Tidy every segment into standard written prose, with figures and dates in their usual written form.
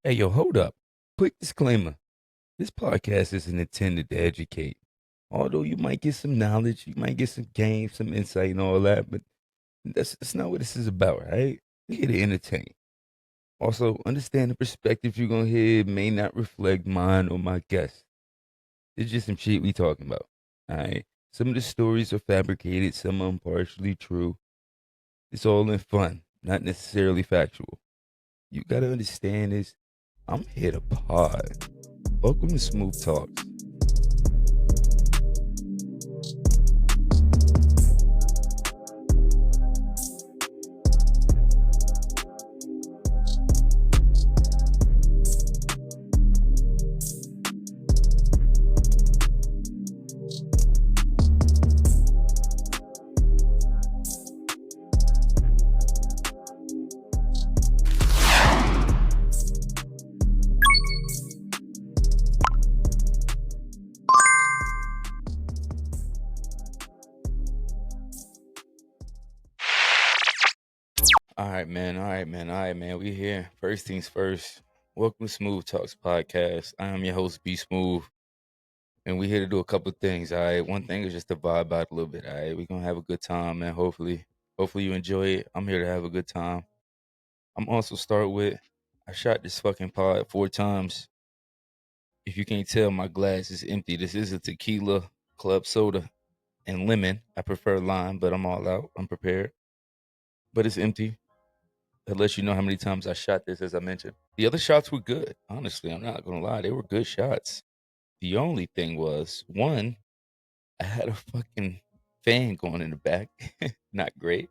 Hey, yo, hold up. Quick disclaimer. This podcast isn't intended to educate. Although you might get some knowledge, you might get some game, some insight and all that, but that's not what this is about, right? We're here to entertain. Also, understand the perspective you're going to hear may not reflect mine or my guests. It's just some shit we talking about, all right? Some of the stories are fabricated, some are partially true. It's all in fun, not necessarily factual. You got to understand this. I'm here to pod. Welcome to Smooth Talks. All right, man. All right, man. All right, man. We here. First things first. Welcome to Smooth Talks podcast. I am your host, B Smooth, and we here to do a couple things. All right. One thing is just to vibe out a little bit. All right. We're gonna have a good time, man. Hopefully you enjoy it. I'm here to have a good time. I'm also start with I shot this fucking pod 4 times. If you can't tell, my glass is empty. This is a tequila club soda and lemon. I prefer lime, but I'm all out. I'm prepared. But it's empty. That lets you know how many times I shot this, as I mentioned. The other shots were good. Honestly, I'm not gonna lie, they were good shots. The only thing was, one, I had a fucking fan going in the back. Not great.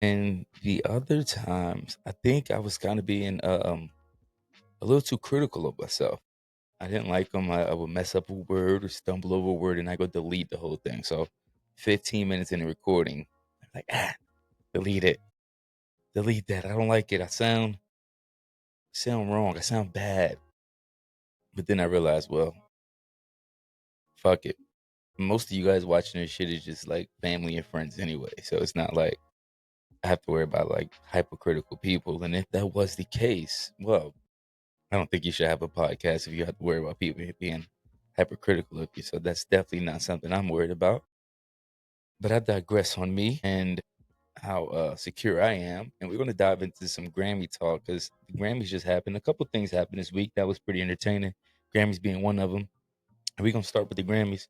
And the other times, I think I was kind of being a little too critical of myself. I didn't like them. I would mess up a word or stumble over a word, and I go delete the whole thing. So, 15 minutes in the recording, I'm like, delete it, delete that. I don't like it. I sound wrong. I sound bad. But then I realized, well, fuck it. Most of you guys watching this shit is just like family and friends anyway. So it's not like I have to worry about like hypocritical people. And if that was the case, well, I don't think you should have a podcast if you have to worry about people being hypercritical of you. So that's definitely not something I'm worried about. But I digress on me and how secure I am. And we're going to dive into some Grammy talk because the Grammys just happened. A couple things happened this week that was pretty entertaining. Grammys being one of them. We're going to start with the Grammys.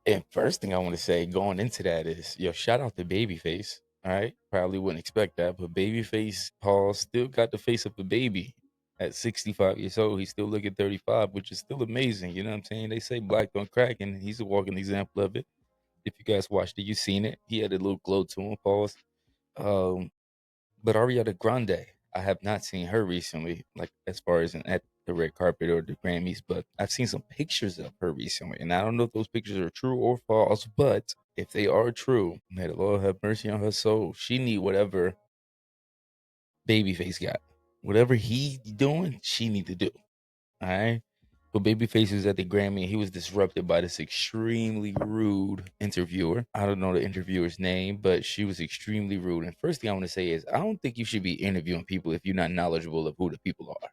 And first thing I want to say going into that is, yo, shout out to Babyface. All right. Probably wouldn't expect that, but Babyface Paul still got the face of a baby at 65 years old. He's still looking 35, which is still amazing. You know what I'm saying? They say black don't crack, and he's a walking example of it. If you guys watched it, you seen it. He had a little glow to him, pause. Um, but Ariana Grande, I have not seen her recently, like as far as at the red carpet or the Grammys, but I've seen some pictures of her recently. And I don't know if those pictures are true or false, but if they are true, may the Lord have mercy on her soul. She need whatever Babyface got. Whatever he doing, she need to do. All right. But Babyface was at the Grammy and he was disrupted by this extremely rude interviewer. I don't know the interviewer's name, but she was extremely rude. And first thing I want to say is I don't think you should be interviewing people if you're not knowledgeable of who the people are.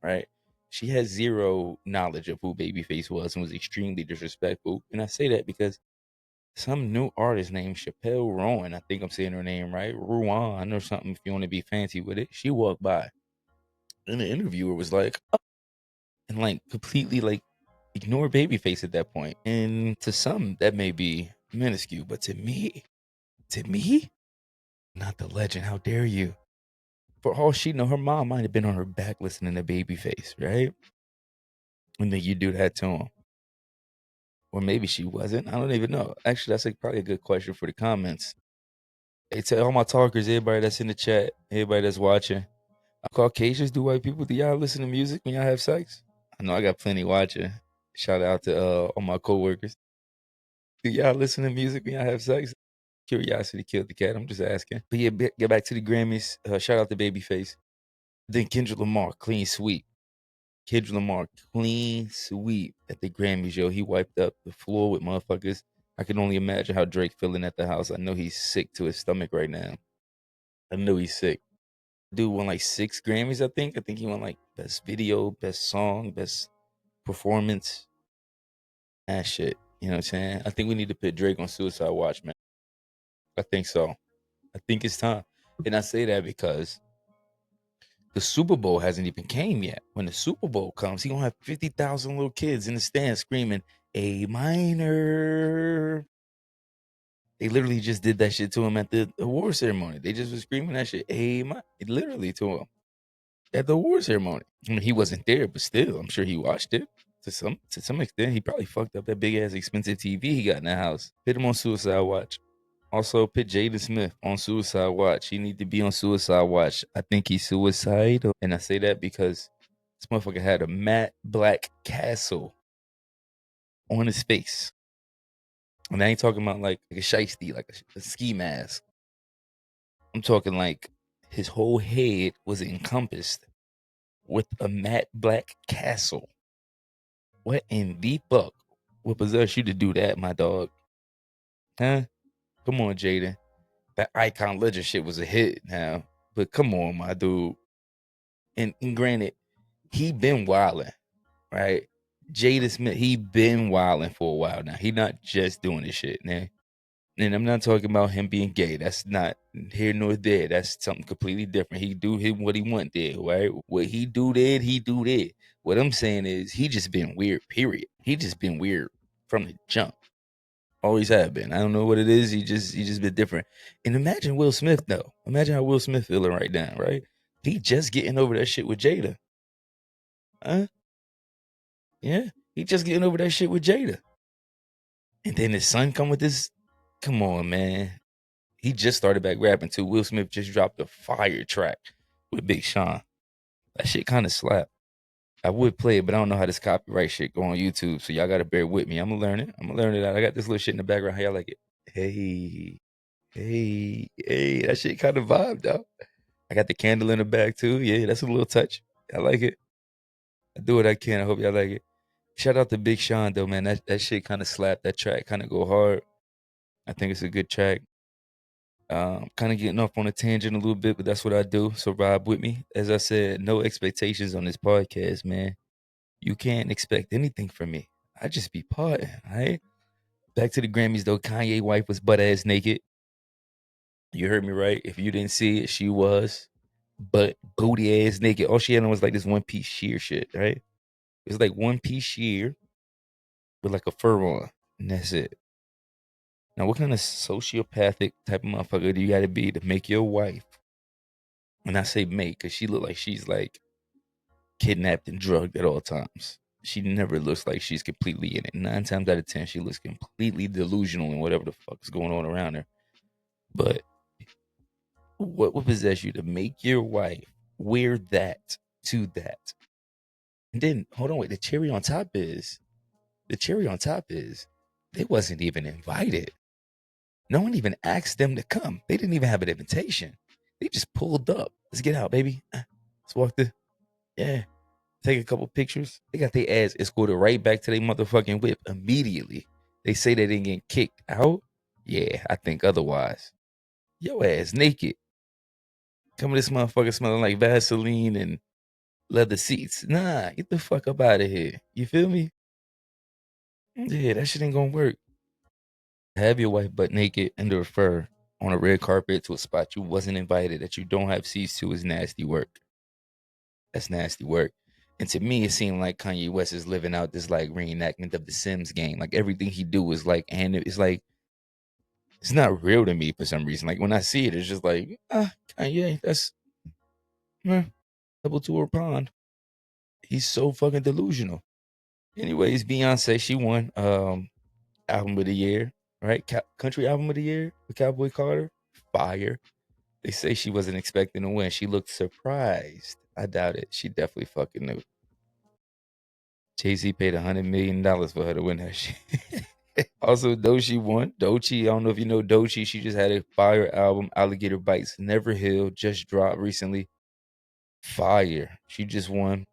Right. She has zero knowledge of who Babyface was and was extremely disrespectful. And I say that because some new artist named Chappelle Rowan, I think I'm saying her name right, Ruan or something if you want to be fancy with it, she walked by. And the interviewer was like, and like completely like ignore Babyface at that point. And to some, that may be minuscule, but to me, not the legend. How dare you? For all she know, her mom might have been on her back listening to Babyface, right? And then you do that to him, or maybe she wasn't. I don't even know. Actually, that's like probably a good question for the comments. Hey, to all my talkers, everybody that's in the chat, everybody that's watching. Caucasians, do white people, do y'all listen to music when y'all have sex? I know I got plenty watching. Shout out to all my coworkers. Do y'all listen to music when y'all have sex? Curiosity killed the cat. I'm just asking. But yeah, get back to the Grammys. Shout out to Babyface. Then Kendrick Lamar, clean sweep. Kendrick Lamar, clean sweep at the Grammys, yo. He wiped up the floor with motherfuckers. I can only imagine how Drake feeling at the house. I know he's sick to his stomach right now. I know he's sick. Dude won like 6 Grammys, I think. I think he won like best video, best song, best performance. That shit. You know what I'm saying? I think we need to put Drake on Suicide Watch, man. I think so. I think it's time. And I say that because the Super Bowl hasn't even came yet. When the Super Bowl comes, he gonna have 50,000 little kids in the stands screaming A minor. They literally just did that shit to him at the award ceremony. They just was screaming that shit A minor, literally to him at the award ceremony. I mean, he wasn't there, but still, I'm sure he watched it to some extent. He probably fucked up that big ass expensive TV he got in the house. Put him on Suicide Watch. Also, put Jaden Smith on Suicide Watch. He need to be on Suicide Watch. I think he's suicidal, and I say that because this motherfucker had a matte black castle on his face, and I ain't talking about like a shiesty, like a ski mask. I'm talking like his whole head was encompassed with a matte black castle. What in the fuck would possess you to do that, my dog? Huh? Come on, Jaden. That Icon Legend shit was a hit now. But come on, my dude. And granted, he been wilding, right? Jada Smith, he been wilding for a while now. He not just doing this shit, man. And I'm not talking about him being gay. That's not here nor there. That's something completely different. He do him what he want there, right? What he do there, he do there. What I'm saying is he just been weird, period. He just been weird from the jump. Always have been. I don't know what it is. He just been different. And imagine Will Smith though. Imagine how Will Smith feeling right now, right? He just getting over that shit with Jada. Huh? Yeah. He just getting over that shit with Jada. And then his son come with this. Come on, man. He just started back rapping too. Will Smith just dropped a fire track with Big Sean. That shit kind of slap. I would play it, but I don't know how this copyright shit go on YouTube. So y'all gotta bear with me. I'm gonna learn it. I'm gonna learn it out. I got this little shit in the background. How y'all like it? Hey, hey, that shit kind of vibe though. I got the candle in the back too. Yeah, that's a little touch. I like it. I do what I can. I hope y'all like it. Shout out to Big Sean though, man. That shit kind of slap. That track kind of go hard. I think it's a good track. Kind of getting off on a tangent a little bit, but that's what I do. So ride with me. As I said, no expectations on this podcast, man. You can't expect anything from me. I just be partying, all right? Back to the Grammys though. Kanye wife was butt ass naked. You heard me right. If you didn't see it, she was butt booty ass naked. All she had on was like this one piece sheer shit, right? It was like one piece sheer with like a fur on, and that's it. Now, what kind of sociopathic type of motherfucker do you got to be to make your wife? And I say make, because she look like she's like kidnapped and drugged at all times. She never looks like she's completely in it. 9 times out of 10, she looks completely delusional in whatever the fuck is going on around her. But what would possess you to make your wife wear that to that? And then, hold on, wait, the cherry on top is they wasn't even invited. No one even asked them to come. They didn't even have an invitation. They just pulled up. Let's get out, baby. Let's walk the, yeah, take a couple pictures. They got their ass escorted right back to their motherfucking whip immediately. They say they didn't get kicked out. Yeah, I think otherwise. Your ass naked. Come with this motherfucker smelling like Vaseline and leather seats. Nah, get the fuck up out of here. You feel me? Yeah, that shit ain't gonna work. Have your wife butt naked under a fur on a red carpet to a spot you wasn't invited that you don't have seats to is nasty work. That's nasty work. And to me, it seemed like Kanye West is living out this like reenactment of the Sims game. Like everything he do is like, and it's like, it's not real to me for some reason. Like when I see it, it's just like, Kanye, that's double to her pond. He's so fucking delusional. Anyways, Beyonce, she won album of the year, right? Country album of the year with Cowboy Carter. Fire. They say she wasn't expecting to win. She looked surprised. I doubt it. She definitely fucking knew. Jay-Z paid $100 million for her to win that shit. Also, Doechii won. Doechii, I don't know if you know Doechii. She just had a fire album, Alligator Bites. Never Healed, just dropped recently. Fire. She just won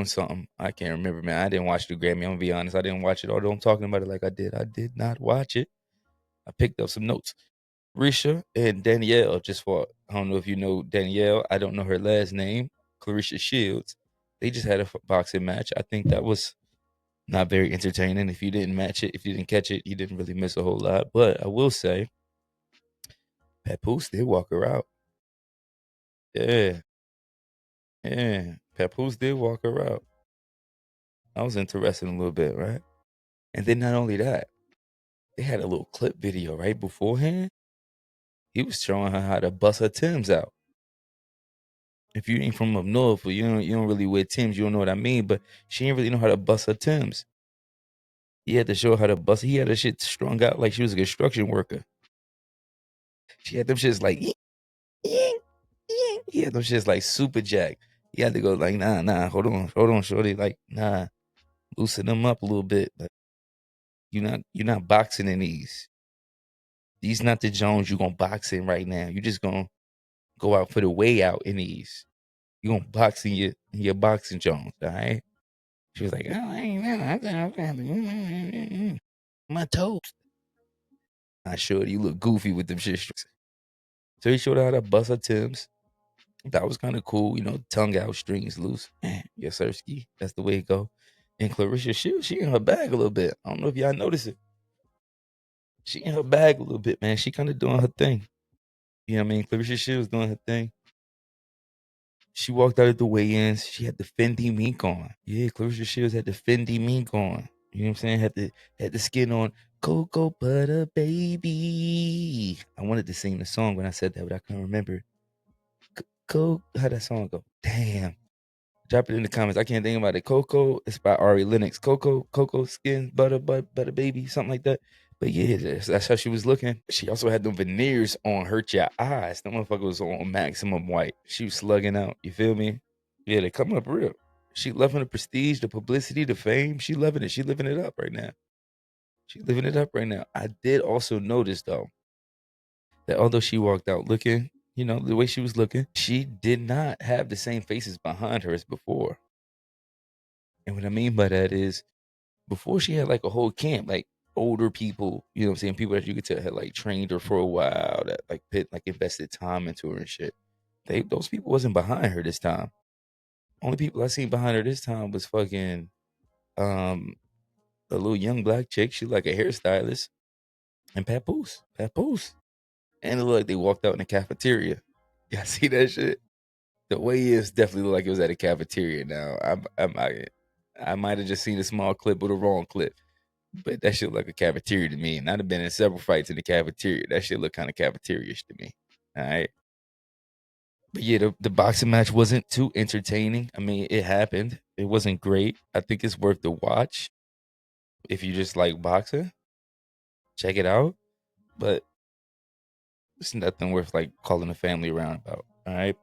something. I can't remember, man. I didn't watch the Grammy. I'm gonna be honest. I didn't watch it. Although I'm talking about it like I did. I did not watch it. I picked up some notes. Risha and Danielle just fought. I don't know if you know Danielle. I don't know her last name. Clarissa Shields. They just had a boxing match. I think that was not very entertaining. If you didn't match it, if you didn't catch it, you didn't really miss a whole lot. But I will say, Papoose did walk her out. Yeah, yeah. Papoose did walk her out. I was interested in a little bit, right? And then not only that, they had a little clip video right beforehand. He was showing her how to bust her Timbs out. If you ain't from up north, or you don't really wear Timbs, you don't know what I mean. But she didn't really know how to bust her Timbs. He had to show her how to bust. He had her shit strung out like she was a construction worker. She had them shits like, ying, ying, ying. He had them shits like super jack. He had to go like, nah, hold on, shorty. Like, nah, loosen them up a little bit. Like, you're not boxing in these. These not the Jones you gonna box in right now. You just gonna go out for the way out in these. You gonna box in your boxing Jones, all right? She was like, oh, I ain't my toes. I showed you look goofy with them shit. So he showed her how to bust her Timbs. That was kind of cool, tongue out, strings loose. Yes, sir, ski. That's the way it go. And Clarissa Shields, she in her bag a little bit. I don't know if y'all notice it. She in her bag a little bit, man. She kind of doing her thing. You know what I mean? Clarissa Shields doing her thing. She walked out at the weigh-ins. She had the Fendi mink on. Yeah, Clarissa Shields had the Fendi mink on. You know what I'm saying? Had the skin on. Cocoa butter baby. I wanted to sing the song when I said that, but I couldn't remember. How'd that song go? Damn. Drop it in the comments. I can't think about it. Coco, it's by Ari Lennox. Coco skin, butter baby, something like that. But yeah, that's how she was looking. She also had them veneers on hurt your eyes. That motherfucker was on maximum white. She was slugging out. You feel me? Yeah, they come up real. She loving the prestige, the publicity, the fame. She loving it. She living it up right now. She living it up right now. I did also notice though that although she walked out looking, the way she was looking, she did not have the same faces behind her as before. And what I mean by that is before she had like a whole camp, like older people, you know what I'm saying? People that you could tell had like trained her for a while, that like invested time into her and shit. Those people wasn't behind her this time. Only people I seen behind her this time was fucking um a little young black chick. She like a hairstylist. And Papoose. Papoose. And it looked like they walked out in the cafeteria. Y'all see that shit? The way is definitely looked like it was at a cafeteria now. I might have just seen a small clip or the wrong clip. But that shit look like a cafeteria to me. And I'd have been in several fights in the cafeteria. That shit look kind of cafeteria-ish to me. All right. But yeah, the boxing match wasn't too entertaining. I mean, it happened. It wasn't great. I think it's worth the watch. If you just like boxing, check it out. But it's nothing worth like calling the family around about. All right.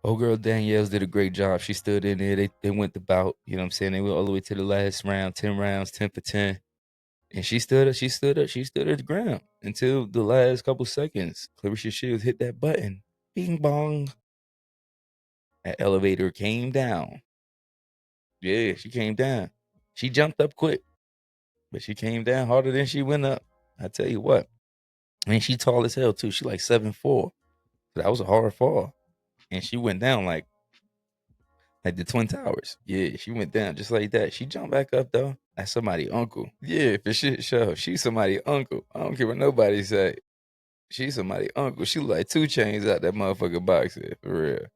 Old girl Danielle's did a great job. She stood in there. They went the bout. You know what I'm saying? They went all the way to the last round, 10 rounds, 10 for 10. And she stood up, she stood at the ground until the last couple seconds. Clarissa Shields hit that button. Bing bong. That elevator came down. Yeah, she came down. She jumped up quick, but she came down harder than she went up. I tell you what. And she tall as hell too. She like 7'4". So that was a hard fall. And she went down like the Twin Towers. Yeah, she went down just like that. She jumped back up though. That's somebody uncle. Yeah, for shit show. She's somebody uncle. I don't care what nobody say. She's somebody uncle. She look like 2 Chainz out that motherfucking boxer for real.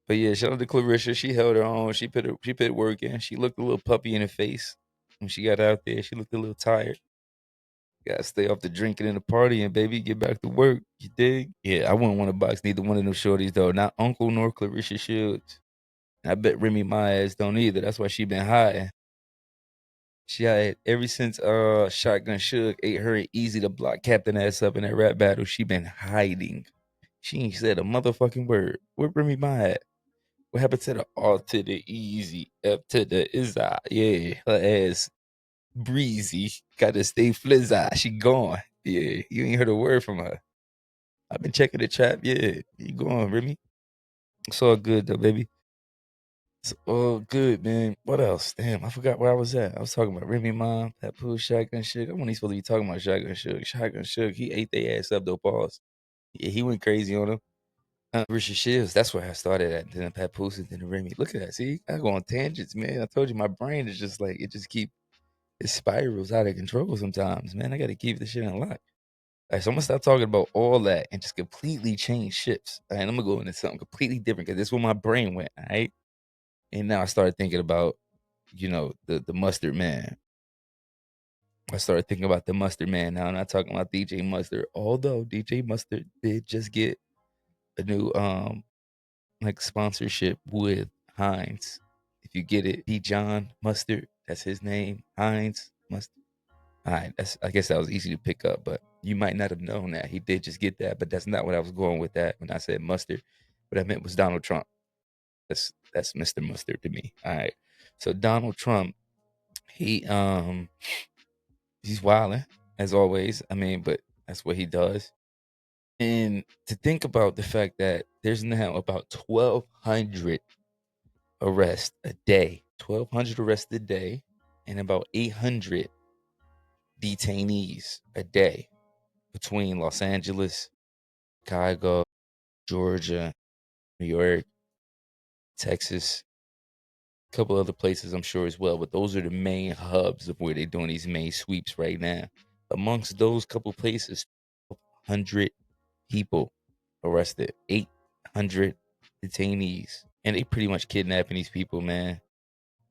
But yeah, shout out to Clarissa. She held her own. She put work in. She looked a little puppy in the face when she got out there. She looked a little tired. Gotta stay off the drinking and the partying, baby. Get back to work. You dig? Yeah, I wouldn't want to box neither one of them shorties though. Not Uncle nor Clarissa Shields. I bet Remy my ass don't either. That's why she been hiding. She had ever since Shotgun Suge ate her and Easy to block Captain ass up in that rap battle. She been hiding. She ain't said a motherfucking word. Where Remy Ma at? What happened to the R to the Easy, up to the Izza? Yeah, her ass breezy. Gotta stay flizzy. She gone. Yeah, you ain't heard a word from her. I've been checking the chat. Yeah, you going, Remy? It's all good though, baby. It's all good, man. What else? Damn, I forgot where I was at. I was talking about Remy Mom, that pool Shotgun Suge. I wasn't even supposed to be talking about Shotgun Suge. Shotgun Suge, he ate their ass up though, pause. Yeah, he went crazy on him. Richard Shields, that's where I started at. Then Pat Poose, then Remy. Look at that. See, I go on tangents, man. I told you my brain is just like, it spirals out of control sometimes, man. I got to keep the shit in lock. All right, so I'm going to stop talking about all that and just completely change shifts. All right, I'm going to go into something completely different because this is where my brain went, all right? And now I started thinking about, the Mustard Man. I started thinking about the Mustard Man. Now I'm not talking about DJ Mustard, although DJ Mustard did just get a new like sponsorship with Heinz. If you get it, D John Mustard, that's his name. Heinz Mustard. All right, I guess that was easy to pick up, but you might not have known that he did just get that. But that's not what I was going with that when I said mustard. What I meant was Donald Trump. That's Mr. Mustard to me. All right, so Donald Trump, he he's wilding as always. I mean, but that's what he does. And to think about the fact that there's now about 1,200 arrests a day, 1,200 arrests a day, and about 800 detainees a day between Los Angeles, Chicago, Georgia, New York, Texas, a couple other places I'm sure as well. But those are the main hubs of where they're doing these main sweeps right now. Amongst those couple places, 100 people arrested, 800 detainees, and they pretty much kidnapping these people, man.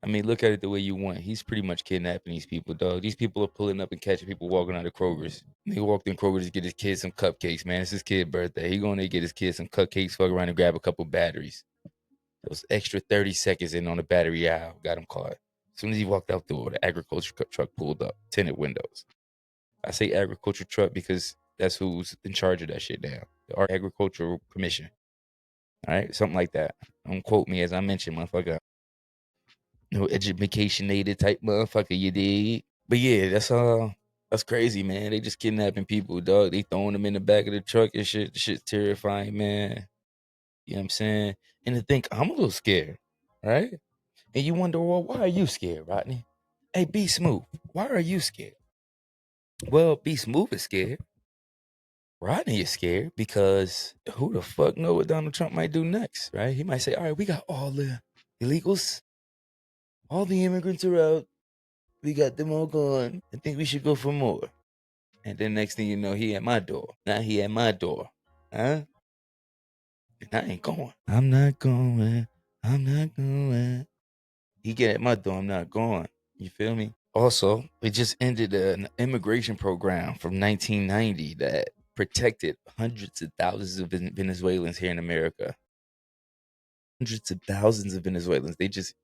I mean, look at it the way you want. He's pretty much kidnapping these people, dog. These people are pulling up and catching people walking out of Kroger's. He walked in Kroger's to get his kid some cupcakes, man. It's his kid's birthday. He going to get his kid some cupcakes, fuck around and grab a couple batteries. Those extra 30 seconds in on the battery aisle got him caught. As soon as he walked out the door, the agriculture truck pulled up, tinted windows. I say agriculture truck because that's who's in charge of that shit now. The Agricultural Commission. All right, something like that. Don't quote me as I mentioned, motherfucker. No education-aided type motherfucker, you dig? But yeah, that's crazy, man. They just kidnapping people, dog. They throwing them in the back of the truck and shit. The shit's terrifying, man. You know what I'm saying? And to think, I'm a little scared, right? And you wonder, well, why are you scared, Rodney? Hey, B Smooth, why are you scared? Well, B Smooth is scared. Rodney is scared because who the fuck know what Donald Trump might do next, right? He might say, all right, we got all the illegals, all the immigrants are out. We got them all gone. I think we should go for more. And then next thing you know, he at my door. Now he at my door. Huh? And I ain't going. I'm not going. I'm not going. He get at my door. I'm not going. You feel me? Also, it just ended an immigration program from 1990 that protected hundreds of thousands of Venezuelans here in America. Hundreds of thousands of Venezuelans. They just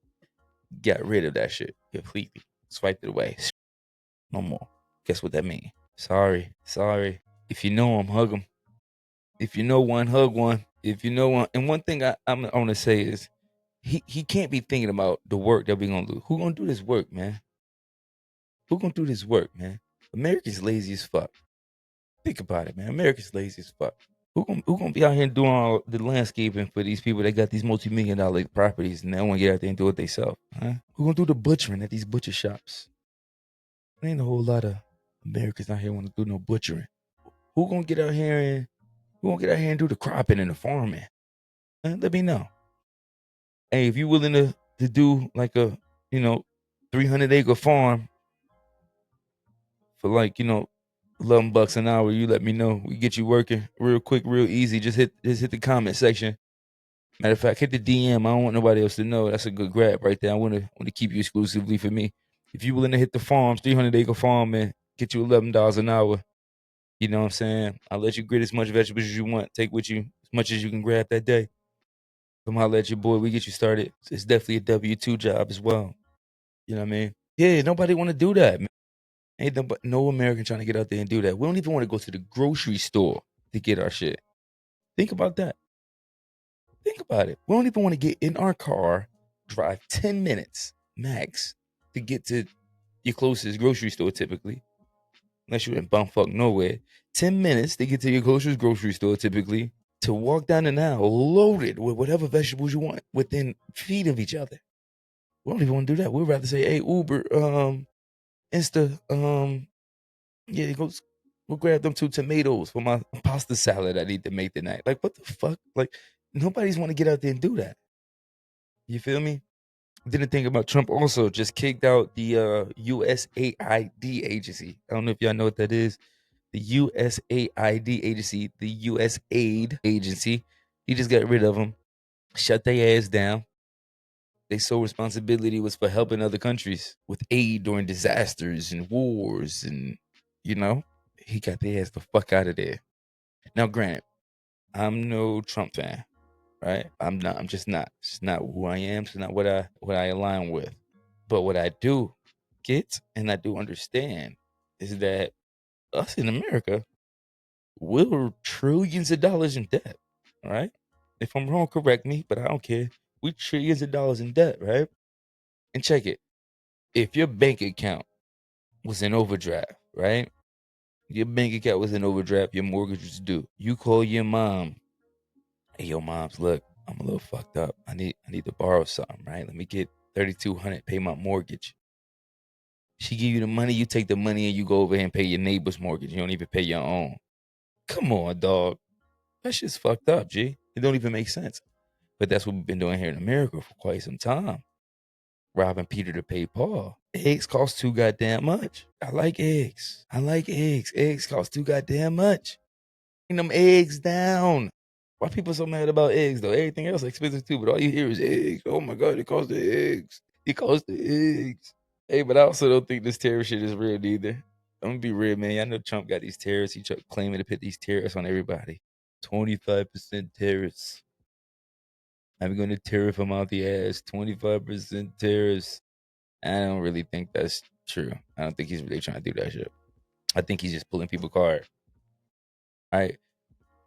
got rid of that shit completely. Swiped it away. No more. Guess what that means? Sorry. If you know him, hug him. If you know one, hug one. If you know one, and one thing I want to say is, he can't be thinking about the work that we're gonna do. Who gonna do this work, man? Who gonna do this work, man? America's lazy as fuck. Think about it, man. America's lazy as fuck. Who gonna be out here doing all the landscaping for these people that got these multi-million-dollar properties and they don't want to get out there and do it themselves? Huh? Who gonna do the butchering at these butcher shops? There ain't a whole lot of Americans out here want to do no butchering. Who gonna get out here and do the cropping and the farming? Let me know. Hey, if you willing to do like a 300-acre farm for like $11 an hour, you let me know. We get you working real quick, real easy. Just hit the comment section. Matter of fact, hit the DM. I don't want nobody else to know. That's a good grab right there. I want to keep you exclusively for me. If you willing to hit the farms, 300-acre farm, and get you $11 an hour, you know what I'm saying? I'll let you grit as much vegetables as you want. Take with you as much as you can grab that day. Come holler at your boy. We get you started. It's definitely a W-2 job as well. You know what I mean? Yeah, nobody want to do that, man. Ain't no American trying to get out there and do that. We don't even want to go to the grocery store to get our shit. Think about that. Think about it. We don't even want to get in our car, drive 10 minutes max to get to your closest grocery store typically. Unless you're in bumfuck nowhere. 10 minutes to get to your closest grocery store typically. To walk down an aisle loaded with whatever vegetables you want within feet of each other. We don't even want to do that. We'd rather say, hey, Uber, Insta, yeah, it goes. We'll grab them 2 tomatoes for my pasta salad I need to make tonight. Like, what the fuck? Like, nobody's want to get out there and do that. You feel me? Didn't think about Trump also just kicked out the USAID agency. I don't know if y'all know what that is. The USAID agency, the US Aid agency. He just got rid of them, shut their ass down. Their sole responsibility was for helping other countries with aid during disasters and wars, and you know, he got their ass the fuck out of there. Now, granted, I'm no Trump fan, right? I'm not. I'm just not. It's not who I am. It's not what I align with. But what I do get and I do understand is that us in America, we're trillions of dollars in debt, right? If I'm wrong, correct me, but I don't care. We trillions of dollars in debt, right? And check it. If your bank account was in overdraft, right? Your bank account was in overdraft, your mortgage was due. You call your mom. Hey, yo, moms, look, I'm a little fucked up. I need to borrow something, right? Let me get 3,200, pay my mortgage. She give you the money, you take the money and you go over here and pay your neighbor's mortgage. You don't even pay your own. Come on, dog. That shit's fucked up, G. It don't even make sense. But that's what we've been doing here in America for quite some time. Robbing Peter to pay Paul. Eggs cost too goddamn much. I like eggs. Eggs cost too goddamn much. Bring them eggs down. Why people so mad about eggs though? Everything else expensive too, but all you hear is eggs. Oh my god, it costs the eggs. It costs the eggs. Hey, but I also don't think this tariff shit is real either. I'm gonna be real, man. I know Trump got these tariffs. He claiming to put these tariffs on everybody. 25% tariffs. I'm gonna tariff him out the ass. 25% tariffs. I don't really think that's true. I don't think he's really trying to do that shit. I think he's just pulling people card. All right.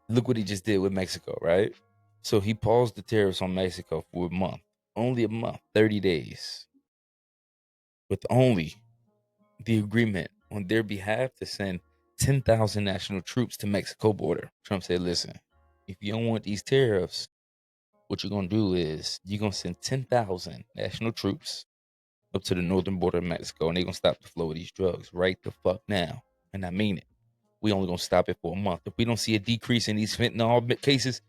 Look what he just did with Mexico, right? So he paused the tariffs on Mexico for a month. Only a month, 30 days. With only the agreement on their behalf to send 10,000 national troops to Mexico border. Trump said, listen, if you don't want these tariffs, what you're going to do is you're going to send 10,000 national troops up to the northern border of Mexico, and they're going to stop the flow of these drugs right the fuck now. And I mean it. We only going to stop it for a month. If we don't see a decrease in these fentanyl cases,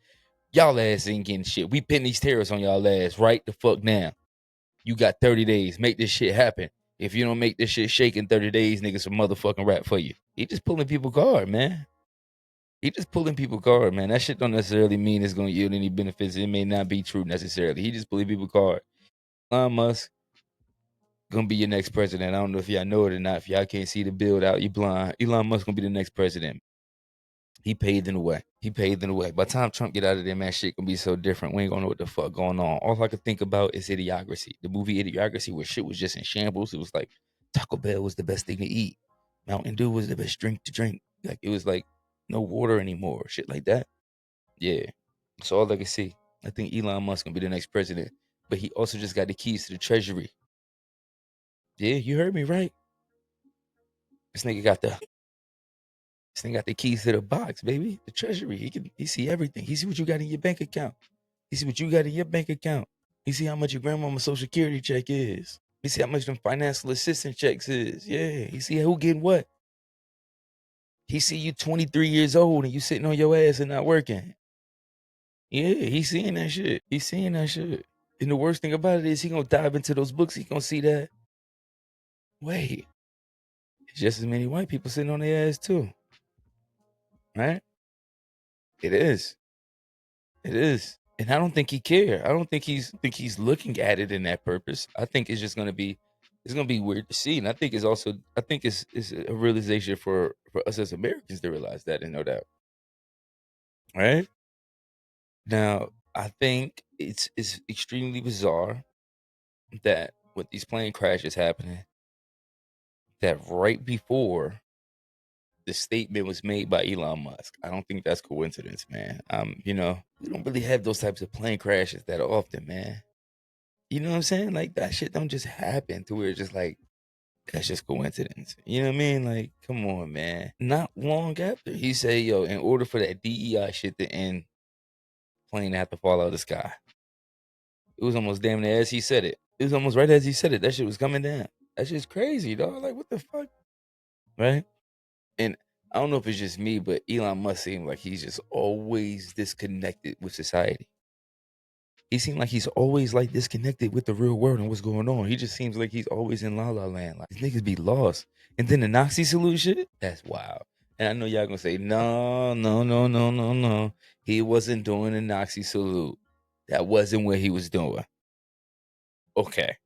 y'all ass ain't getting shit. We putting these tariffs on y'all ass right the fuck now. You got 30 days. Make this shit happen. If you don't make this shit shake in 30 days, niggas some motherfucking rap for you. He just pulling people guard, man. He just pulling people guard, man. That shit don't necessarily mean it's gonna yield any benefits. It may not be true necessarily. He just pulling people guard. Elon Musk gonna be your next president. I don't know if y'all know it or not. If y'all can't see the build out, you blind. Elon Musk gonna be the next president. He paved the way. He paved the way. By the time Trump get out of there, man, shit gonna be so different. We ain't gonna know what the fuck going on. All I could think about is Idiocracy. The movie Idiocracy, where shit was just in shambles. It was like Taco Bell was the best thing to eat. Mountain Dew was the best drink to drink. Like it was like no water anymore. Shit like that. Yeah. That's all I can see. I think Elon Musk gonna be the next president. But he also just got the keys to the treasury. Yeah, you heard me right. This nigga got the keys to the box, baby. The treasury. He see everything. He see what you got in your bank account. He see what you got in your bank account. He see how much your grandmama's social security check is. He see how much them financial assistance checks is. Yeah. He see who getting what. He see you 23 years old and you sitting on your ass and not working. Yeah, he seeing that shit. He seeing that shit. And the worst thing about it is he gonna dive into those books. He gonna see that. Wait, it's just as many white people sitting on their ass too. Right? It is. It is. And I don't think he care. I don't think he's looking at it in that purpose. I think it's gonna be weird to see. And I think it's a realization for us as Americans to realize that and know that. Right? Now, I think it's extremely bizarre that with these plane crashes happening, that right before the statement was made by Elon Musk. I don't think that's coincidence, man. We don't really have those types of plane crashes that often, man. You know what I'm saying? Like that shit don't just happen to where it's just like that's just coincidence. You know what I mean? Like, come on, man. Not long after he said, yo, in order for that DEI shit to end, plane have to fall out of the sky. It was almost damn near as he said it. It was almost right as he said it. That shit was coming down. That shit's crazy, dog. Like, what the fuck? Right? And I don't know if it's just me, but Elon Musk seems like he's just always disconnected with society. He seems like he's always like disconnected with the real world and what's going on. He just seems like he's always in la la land. Like these niggas be lost. And then the Nazi salute shit, that's wild. And I know y'all gonna say, no, no, no, no, no, no. He wasn't doing the Nazi salute. That wasn't what he was doing. Okay.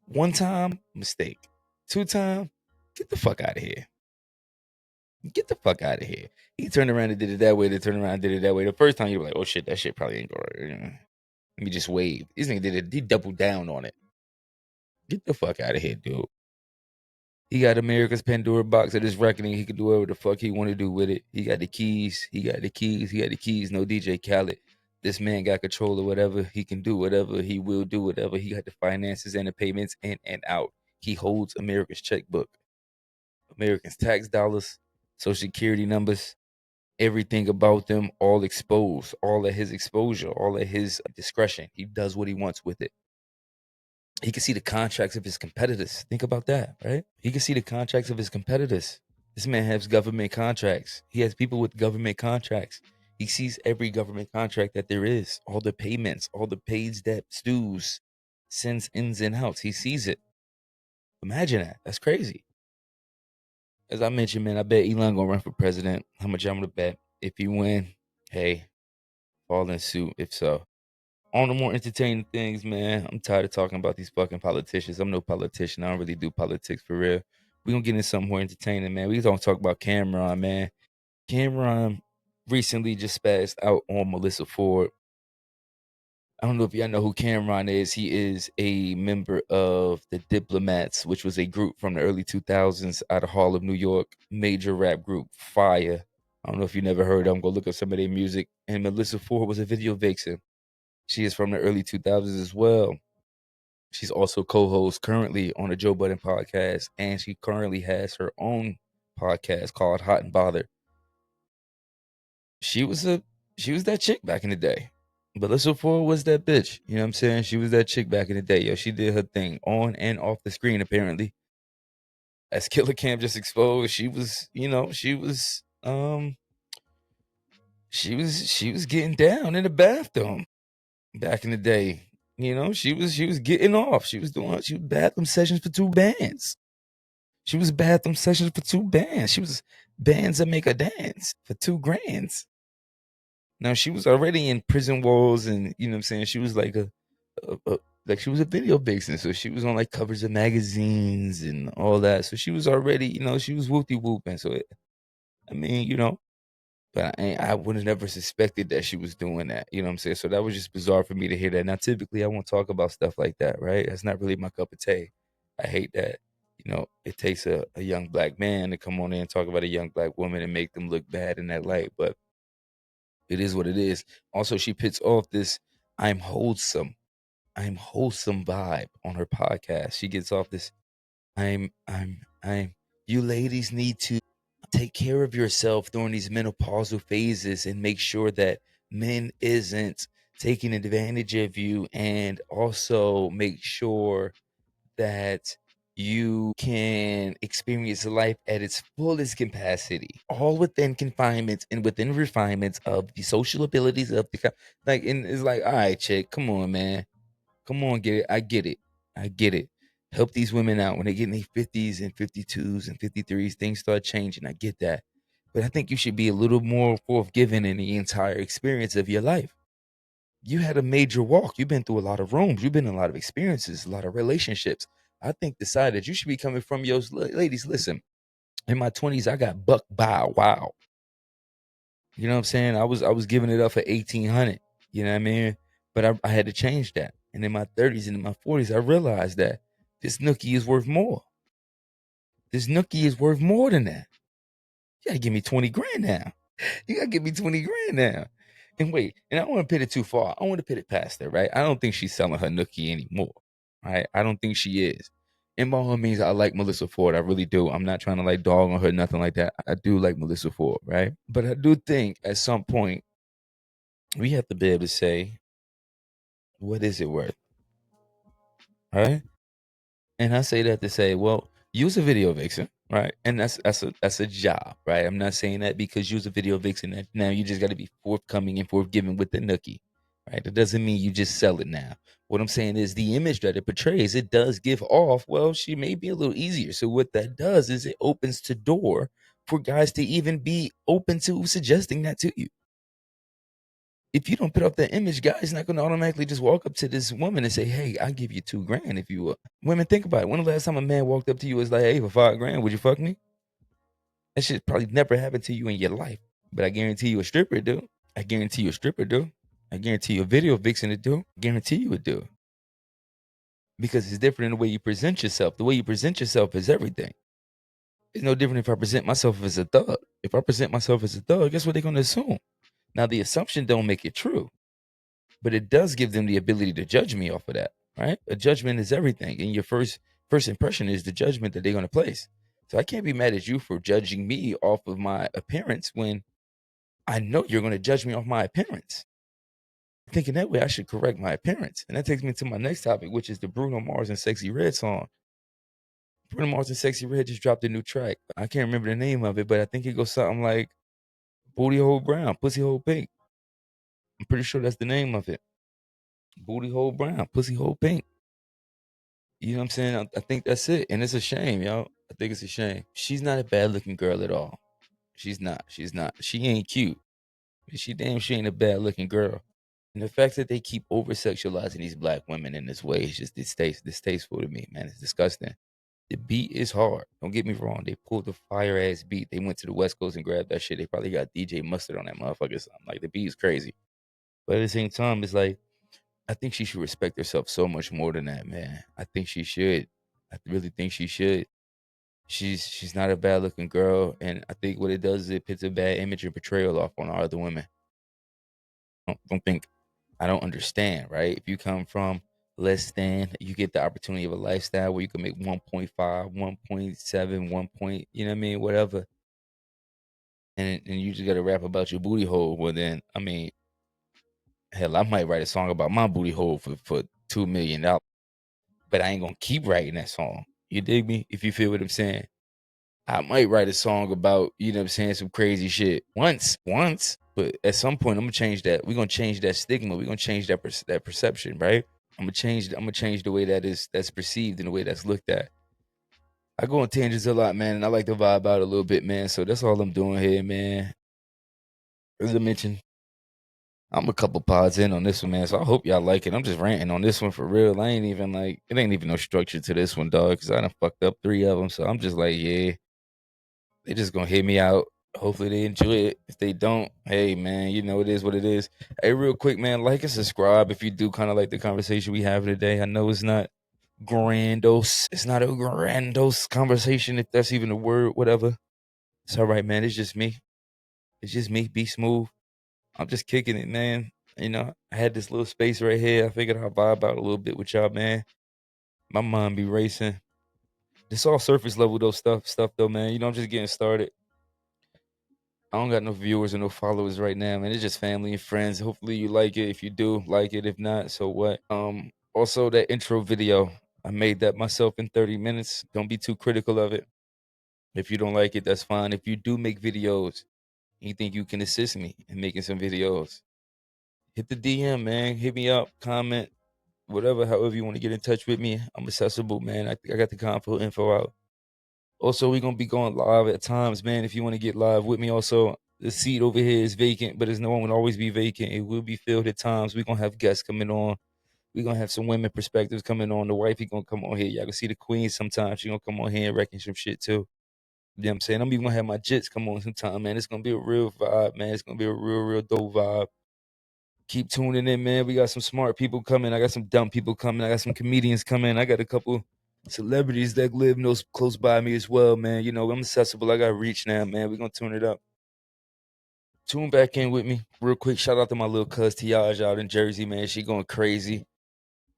One time, mistake. Two time, get the fuck out of here. Get the fuck out of here. He turned around and did it that way. They turned around and did it that way. The first time you were like, oh shit, that shit probably ain't going. Let me just wave. This nigga did it. He doubled down on it. Get the fuck out of here, dude. He got America's Pandora box at his reckoning. He could do whatever the fuck he want to do with it. He got the keys. He got the keys. He got the keys. No DJ Khaled. This man got control of whatever he can do, whatever he will do, whatever. He got the finances and the payments in and out. He holds America's checkbook, Americans' tax dollars, social security numbers, everything about them, all exposed, all at his exposure, all at his discretion. He does what he wants with it. He can see the contracts of his competitors. Think about that, right? He can see the contracts of his competitors. This man has government contracts. He has people with government contracts. He sees every government contract that there is, all the payments, all the paid debts, dues, sins, ins, and outs. He sees it. Imagine that. That's crazy. As I mentioned, man, I bet Elon gonna run for president. How much I'm gonna bet? If he win, hey, fall in suit. If so, on the more entertaining things, man, I'm tired of talking about these fucking politicians. I'm no politician. I don't really do politics for real. We gonna get into something more entertaining, man. We gonna talk about Cameron, man. Cameron recently just spazzed out on Melissa Ford. I don't know if y'all know who Cameron is. He is a member of the Diplomats, which was a group from the early 2000s out of Harlem, New York. Major rap group, Fire. I don't know if you never heard of them. Go look up some of their music. And Melissa Ford was a video vixen. She is from the early 2000s as well. She's also co-host currently on the Joe Budden podcast, and she currently has her own podcast called Hot and Bothered. She was that chick back in the day. Melissa Ford was that bitch. You know what I'm saying? She was that chick back in the day. Yo, she did her thing on and off the screen, apparently. As Killer Cam just exposed, she was she was getting down in the bathroom back in the day. You know, she was getting off. She was bathroom sessions for two bands. She was bathroom sessions for two bands. She was bands that make a dance for $2,000. Now she was already in prison walls, and you know what I'm saying. She was like like she was a video vixen, so she was on like covers of magazines and all that. So she was already, you know, she was whoopty whooping. So I mean, you know, but I would have never suspected that she was doing that. You know what I'm saying? So that was just bizarre for me to hear that. Now, typically, I won't talk about stuff like that, right? That's not really my cup of tea. I hate that. You know, it takes a young black man to come on in and talk about a young black woman and make them look bad in that light. But it is what it is. Also, she pits off this I'm wholesome vibe on her podcast. She gets off this I'm you ladies need to take care of yourself during these menopausal phases and make sure that men isn't taking advantage of you, and also make sure that you can experience life at its fullest capacity, all within confinements and within refinements of the social abilities of the like. And it's like, all right, chick, come on, man, come on, get it. I get it. I get it. Help these women out when they get in their 50s and 52s and 53s. Things start changing. I get that. But I think you should be a little more forthgiving in the entire experience of your life. You had a major walk. You've been through a lot of rooms. You've been in a lot of experiences, a lot of relationships. I think the side that you should be coming from, yo, ladies, listen, in my 20s, I got buck bow wow. You know what I'm saying? I was giving it up for 1800. You know what I mean? But I had to change that. And in my 30s and in my 40s, I realized that this nookie is worth more. This nookie is worth more than that. You gotta give me 20 grand now. You gotta give me 20 grand now. And wait, and I don't want to pit it too far. I want to pit it past that, right? I don't think she's selling her nookie anymore. Right? I don't think she is. And by all means, I like Melissa Ford. I really do. I'm not trying to like dog on her, nothing like that. I do like Melissa Ford, right? But I do think at some point we have to be able to say, what is it worth? Right? And I say that to say, well, use a video vixen. right? And that's a job, right? I'm not saying that because you was a video vixen that now you just got to be forthcoming and forthgiving with the nookie, right? That doesn't mean you just sell it now. What I'm saying is the image that it portrays, it does give off, well, she may be a little easier. So what that does is it opens the door for guys to even be open to suggesting that to you. If you don't put up that image, guys not gonna automatically just walk up to this woman and say, "Hey, I'll give you $2,000 if you will." Women, think about it. When the last time a man walked up to you and was like, "Hey, for $5,000, would you fuck me?" That shit probably never happened to you in your life. But I guarantee you a stripper do. I guarantee you a stripper do. I guarantee you a video vixen to do. I guarantee you would do. Because it's different in the way you present yourself. The way you present yourself is everything. It's no different if I present myself as a thug. If I present myself as a thug, guess what they're gonna assume? Now the assumption don't make it true, but it does give them the ability to judge me off of that, right? A judgment is everything. And your first impression is the judgment that they're gonna place. So I can't be mad at you for judging me off of my appearance when I know you're going to judge me off my appearance. Thinking that way, I should correct my appearance. And that takes me to my next topic, which is the Bruno Mars and Sexy Red song. Bruno Mars and Sexy Red just dropped a new track. I can't remember the name of it, but I think it goes something like Booty Hole Brown, Pussy Hole Pink. I'm pretty sure that's the name of it. Booty Hole Brown, Pussy Hole Pink. You know what I'm saying? I think that's it. And it's a shame, yo. I think it's a shame. She's not a bad looking girl at all. She's not. She's not. She ain't cute. She ain't a bad looking girl. And the fact that they keep over sexualizing these black women in this way is just distasteful to me, man. It's disgusting. The beat is hard. Don't get me wrong. They pulled the fire ass beat. They went to the West Coast and grabbed that shit. They probably got DJ Mustard on that motherfucker. Something. Like the beat is crazy. But at the same time, it's like I think she should respect herself so much more than that, man. I think she should. I really think she should. She's not a bad looking girl, and I think what it does is it puts a bad image and portrayal off on our other women. Don't think I don't understand, right? If you come from less than, you get the opportunity of a lifestyle where you can make 1.5, 1.7, 1 point, you know what I mean, whatever. And you just got to rap about your booty hole. Well, then, I mean, hell, I might write a song about my booty hole for $2 million, but I ain't gonna keep writing that song. You dig me? If you feel what I'm saying. I might write a song about, you know what I'm saying, some crazy shit once, but at some point I'm gonna change that. We're gonna change that stigma. We're gonna change that perception, right? I'm gonna change the way that's perceived and the way that's looked at. I go on tangents a lot, man, and I like to vibe out a little bit, man. So that's all I'm doing here, man. As I mentioned, I'm a couple pods in on this one, man. So I hope y'all like it. I'm just ranting on this one for real. I ain't even like it ain't even no structure to this one, dog, because I done fucked up 3 of them. So I'm just like, yeah. They just gonna hit me out. Hopefully they enjoy it. If they don't, hey man, you know it is what it is. Hey, real quick, man, like and subscribe if you do kind of like the conversation we have today. I know it's not grandiose. It's not a grandiose conversation, if that's even a word, whatever. It's all right, man. It's just me. It's just me. Be smooth. I'm just kicking it, man. You know, I had this little space right here. I figured I'd vibe out a little bit with y'all, man. My mind be racing. This all surface level though stuff though, man. You know, I'm just getting started. I don't got no viewers or no followers right now, man. It's just family and friends. Hopefully you like it. If you do, like it. If not, so what? Also that intro video, I made that myself in 30 minutes. Don't be too critical of it. If you don't like it, that's fine. If you do make videos, and you think you can assist me in making some videos, hit the DM, man. Hit me up, comment, whatever, however you want to get in touch with me. I'm accessible, man. I got the convo info out. Also, we're gonna be going live at times, man. If you want to get live with me, also the seat over here is vacant, but it's no one will always be vacant. It will be filled at times. We're gonna have guests coming on. We're gonna have some women perspectives coming on. The wifey gonna come on here. Y'all can see the queen sometimes. She gonna come on here and wrecking some shit too. You know what I'm saying? I'm even gonna have my jits come on sometime, man. It's gonna be a real vibe, man. It's gonna be a real dope vibe. Keep tuning in, man. We got some smart people coming. I got some dumb people coming. I got some comedians coming. I got a couple celebrities that live close by me as well, man. You know, I'm accessible. I got reach now, man. We're gonna tune it up. Tune back in with me real quick. Shout out to my little cuz Tiaj out in Jersey, man. She going crazy.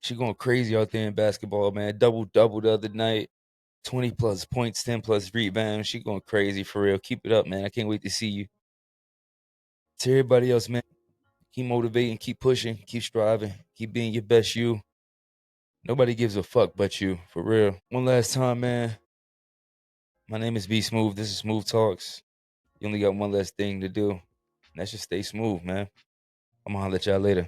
She going crazy out there in basketball, man. Double the other night. 20 plus points, 10 plus rebounds. She going crazy for real. Keep it up, man. I can't wait to see you. To everybody else, man, keep motivating, keep pushing, keep striving, keep being your best you. Nobody gives a fuck but you, for real. One last time, man. My name is B SMUVV. This is SMUVV Talks. You only got one less thing to do. And that's just stay smooth, man. I'm gonna holler at y'all later.